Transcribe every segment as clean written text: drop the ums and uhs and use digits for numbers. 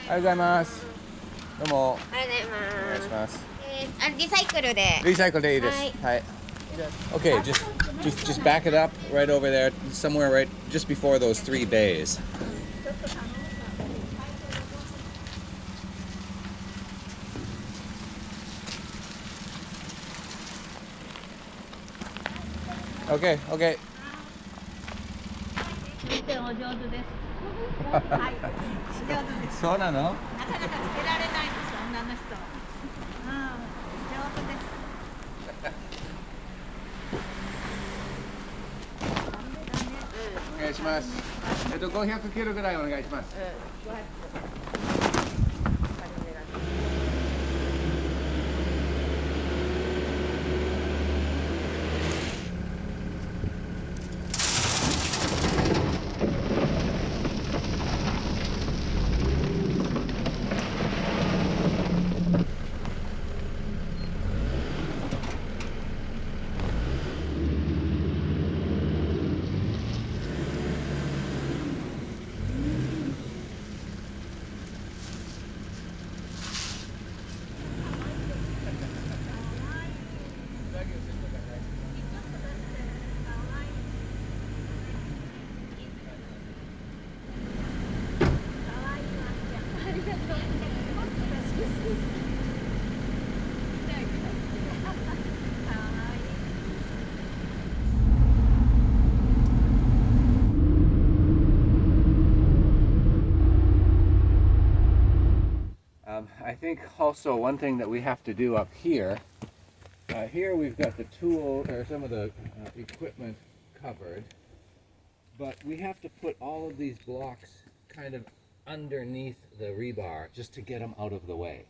ありがとうございます。どうも。ありがとうございお願いします。ます。リサイクルで。リサイクルでいいです。はい。はい。Okay, just back it up right over there, somewhere right just before those 3 bays. Okay, okay. 運転お上手です。はい、上手です。そうなの？なかなかつけられないんですよ、女の人。うん、上手です。お願いします。500キロぐらいお願いします。I think also one thing that we have to do up here, here we've got the tool or some of the equipment covered, but we have to put all of these blocks kind of underneath the rebar just to get them out of the way.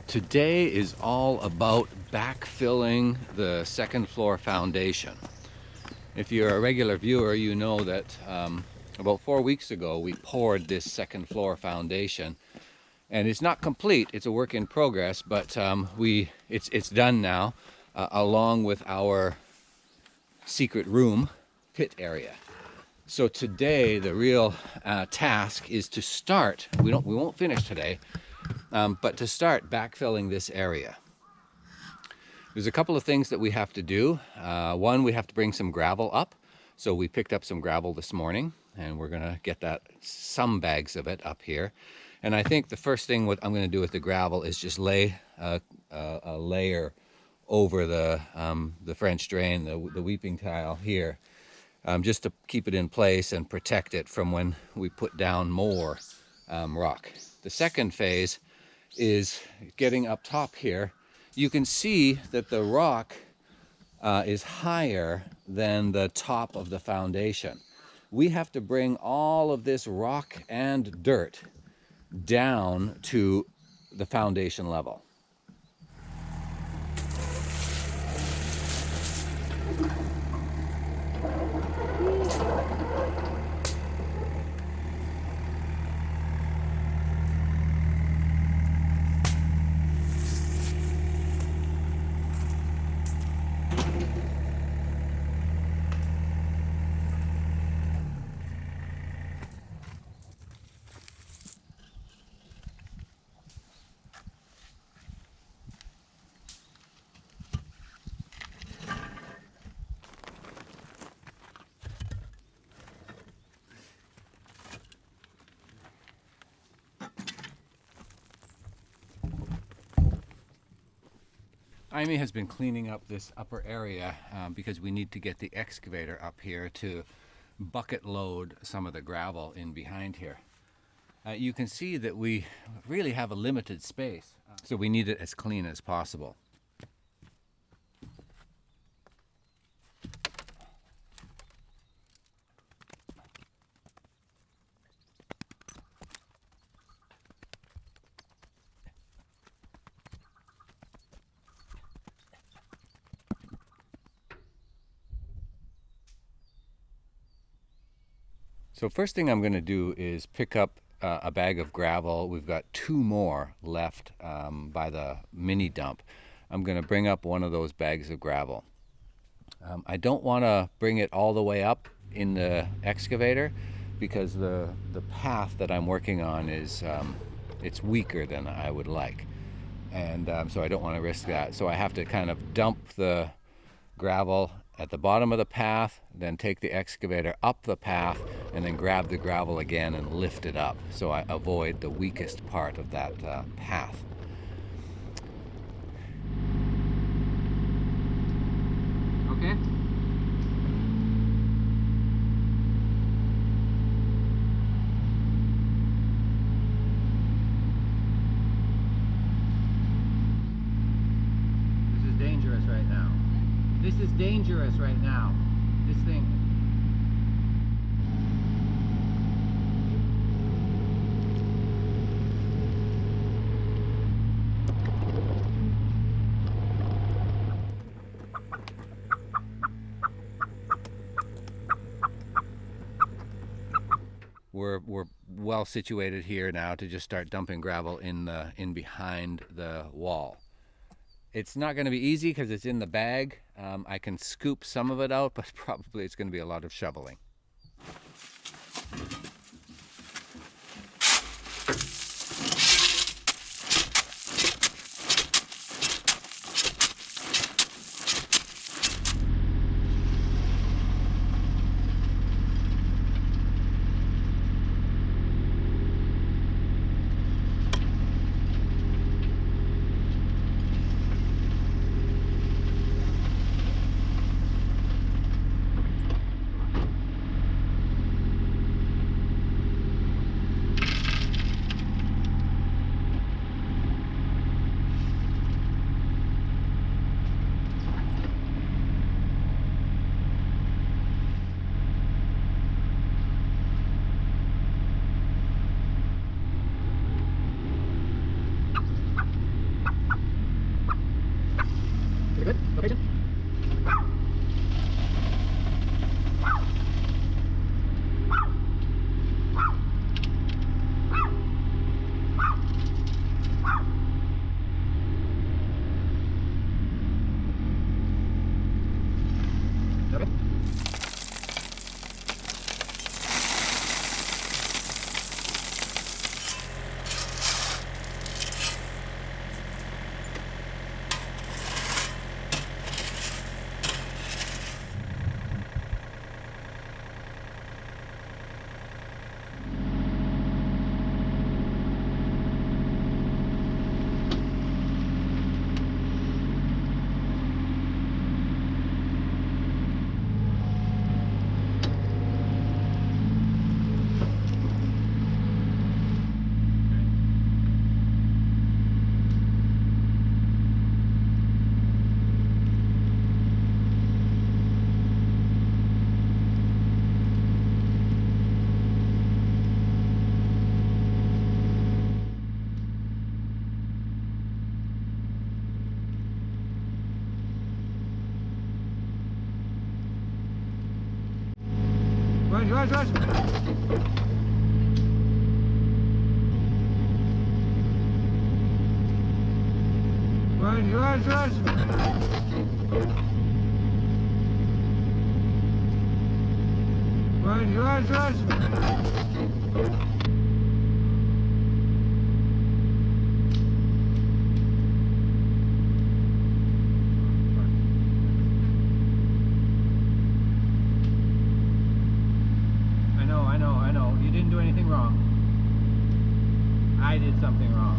Today is all about backfilling the second floor foundation. If you're a regular viewer, you know that about 4 weeks ago we poured this second floor foundation, and it's not complete. It's a work in progress, but it's done now, along with our secret room pit area. So today the real task is to start. We won't finish today. But to start backfilling this area, there's a couple of things that we have to do. One, we have to bring some gravel up. So we picked up some gravel this morning, and we're going to get some bags of it up here. And I think the first thing what I'm going to do with the gravel is just lay a layer over the French drain, the weeping tile here, just to keep it in place and protect it from when we put down more rock. The second phase is getting up top here. You can see that the rock is higher than the top of the foundation. We have to bring all of this rock and dirt down to the foundation level. Jaime has been cleaning up this upper area because we need to get the excavator up here to bucket load some of the gravel in behind here. You can see that we really have a limited space, so we need it as clean as possible. So first thing I'm going to do is pick up a bag of gravel. We've got 2 more left by the mini dump. I'm going to bring up one of those bags of gravel. I don't want to bring it all the way up in the excavator because the path that I'm working on is it's weaker than I would like, and so I don't want to risk that. So I have to kind of dump the gravel at the bottom of the path, then take the excavator up the path, and then grab the gravel again and lift it up, so I avoid the weakest part of that path. Okay. This is dangerous right now. This is dangerous right now. This thing. We're well situated here now to just start dumping gravel in behind the wall. It's not going to be easy because it's in the bag. I can scoop some of it out, but probably it's going to be a lot of shoveling. Good. Location. Rush. Rush. I know. You didn't do anything wrong. I did something wrong.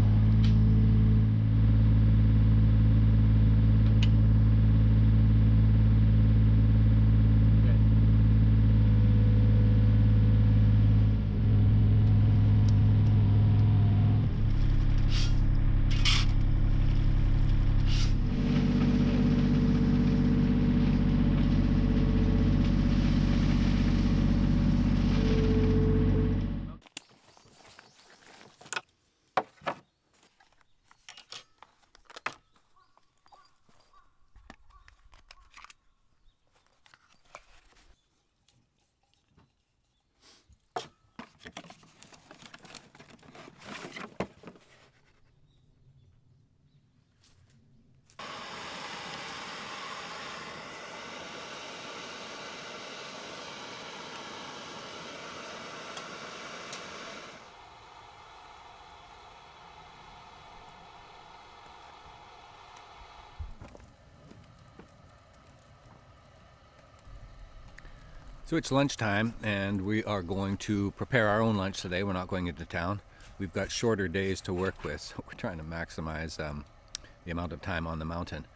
So it's lunchtime, and we are going to prepare our own lunch today. We're not going into town. We've got shorter days to work with, so we're trying to maximize the amount of time on the mountain.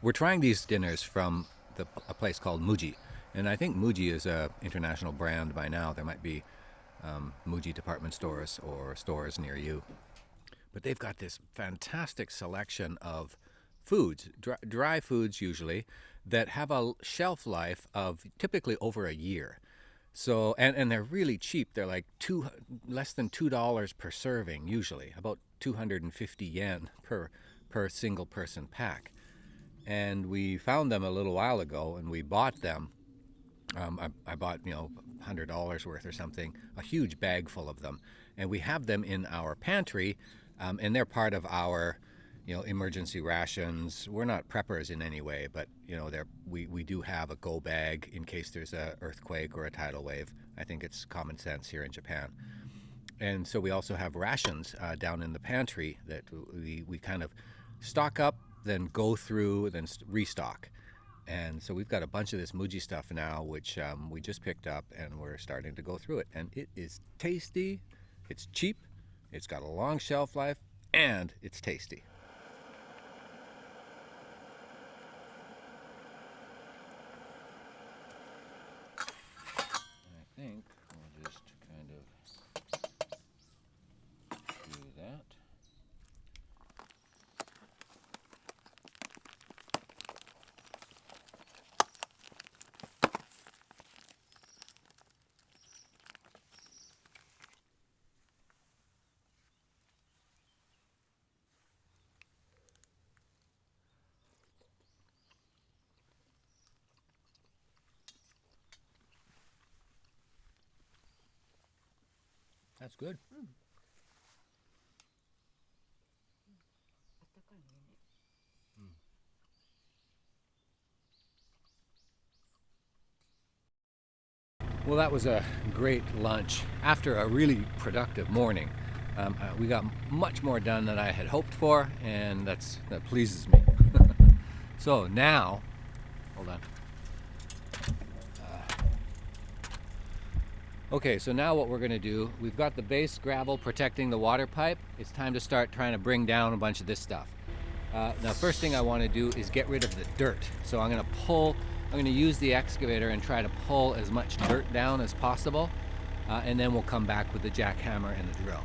We're trying these dinners from a place called Muji, and I think Muji is an international brand by now. There might be Muji department stores or stores near you. But they've got this fantastic selection of foods, dry foods usually, that have a shelf life of typically over a year. So, and they're really cheap. They're like less than $2 per serving usually, about 250 yen per single person pack. And we found them a little while ago, and we bought them. I bought, $100 worth or something, a huge bag full of them, and we have them in our pantry, and they're part of our, emergency rations. We're not preppers in any way, but we do have a go bag in case there's a earthquake or a tidal wave. I think it's common sense here in Japan. And so we also have rations down in the pantry that we kind of stock up, then go through, then restock. And so we've got a bunch of this Muji stuff now, which we just picked up, and we're starting to go through it. And it is tasty, it's cheap, it's got a long shelf life, and it's tasty. I think we'll just kind of do that. That's good. Well, that was a great lunch after a really productive morning. We got much more done than I had hoped for, and that pleases me. So now, hold on. Okay, so now what we're going to do, we've got the base gravel protecting the water pipe. It's time to start trying to bring down a bunch of this stuff. Now, first thing I want to do is get rid of the dirt. So I'm going to use the excavator and try to pull as much dirt down as possible, and then we'll come back with the jackhammer and the drill.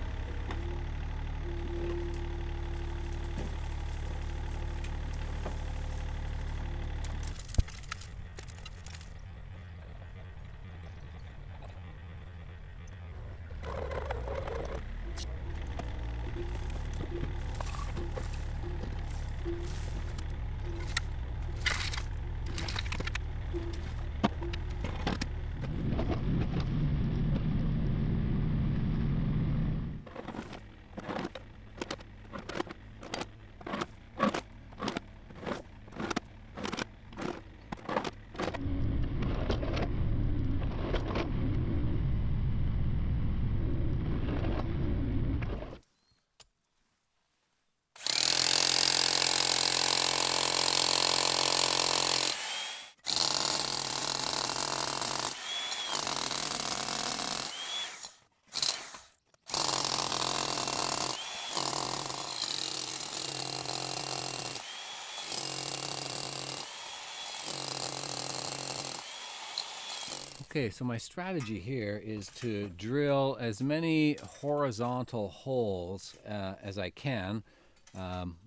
Okay, so my strategy here is to drill as many horizontal holes as I can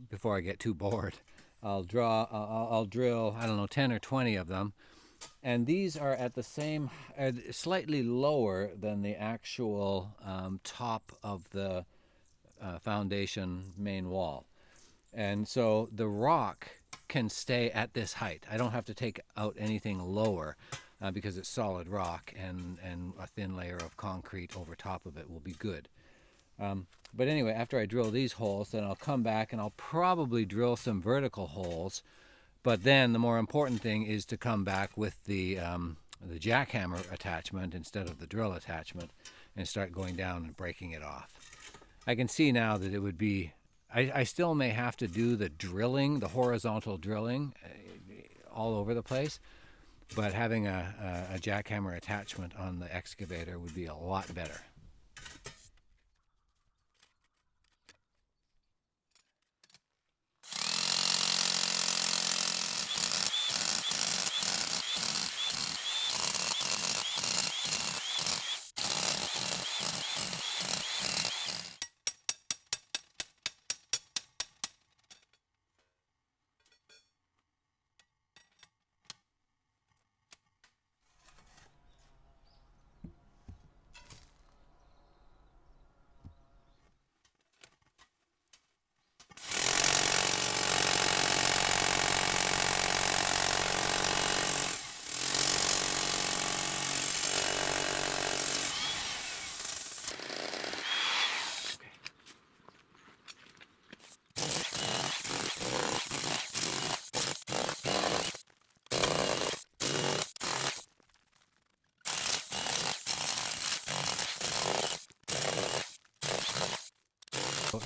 before I get too bored. I'll drill, I don't know, 10 or 20 of them. And these are at the same, slightly lower than the actual top of the foundation main wall. And so the rock can stay at this height. I don't have to take out anything lower because it's solid rock, and a thin layer of concrete over top of it will be good. But anyway, after I drill these holes, then I'll come back and I'll probably drill some vertical holes. But then the more important thing is to come back with the jackhammer attachment instead of the drill attachment and start going down and breaking it off. I can see now that it would be, I still may have to do the drilling, the horizontal drilling all over the place. but having a jackhammer attachment on the excavator would be a lot better.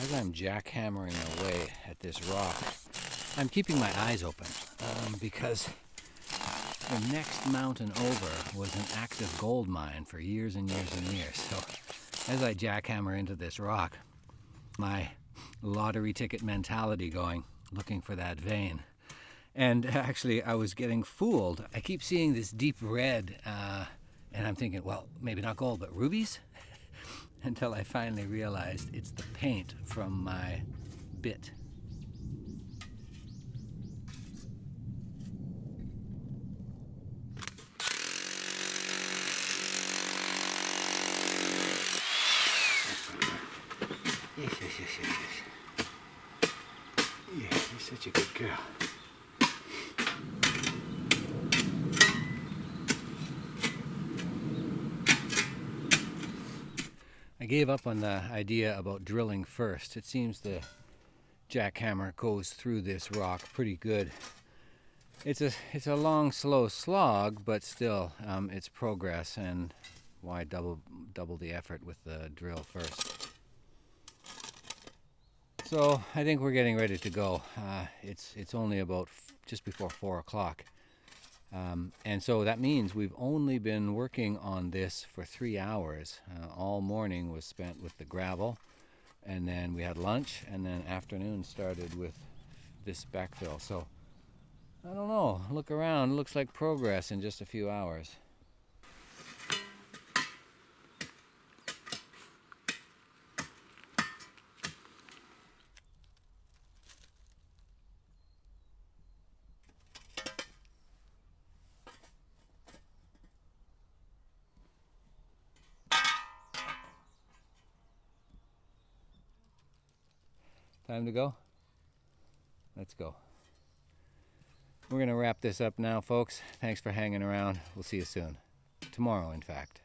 As I'm jackhammering away at this rock, I'm keeping my eyes open because the next mountain over was an active gold mine for years and years and years. So as I jackhammer into this rock, my lottery ticket mentality going, looking for that vein. And actually, I was getting fooled. I keep seeing this deep red, and I'm thinking, well, maybe not gold, but rubies? Until I finally realized it's the paint from my bit. Yes. Yeah, you're such a good girl. I gave up on the idea about drilling first. It seems the jackhammer goes through this rock pretty good. It's a long, slow slog, but still, it's progress, and why double the effort with the drill first? So I think we're getting ready to go. It's only about just before 4 o'clock. And so that means we've only been working on this for 3 hours. All morning was spent with the gravel, and then we had lunch, and then afternoon started with this backfill. So I don't know, look around, it looks like progress in just a few hours. Time to go? Let's go. We're going to wrap this up now, folks. Thanks for hanging around. We'll see you soon. Tomorrow, in fact.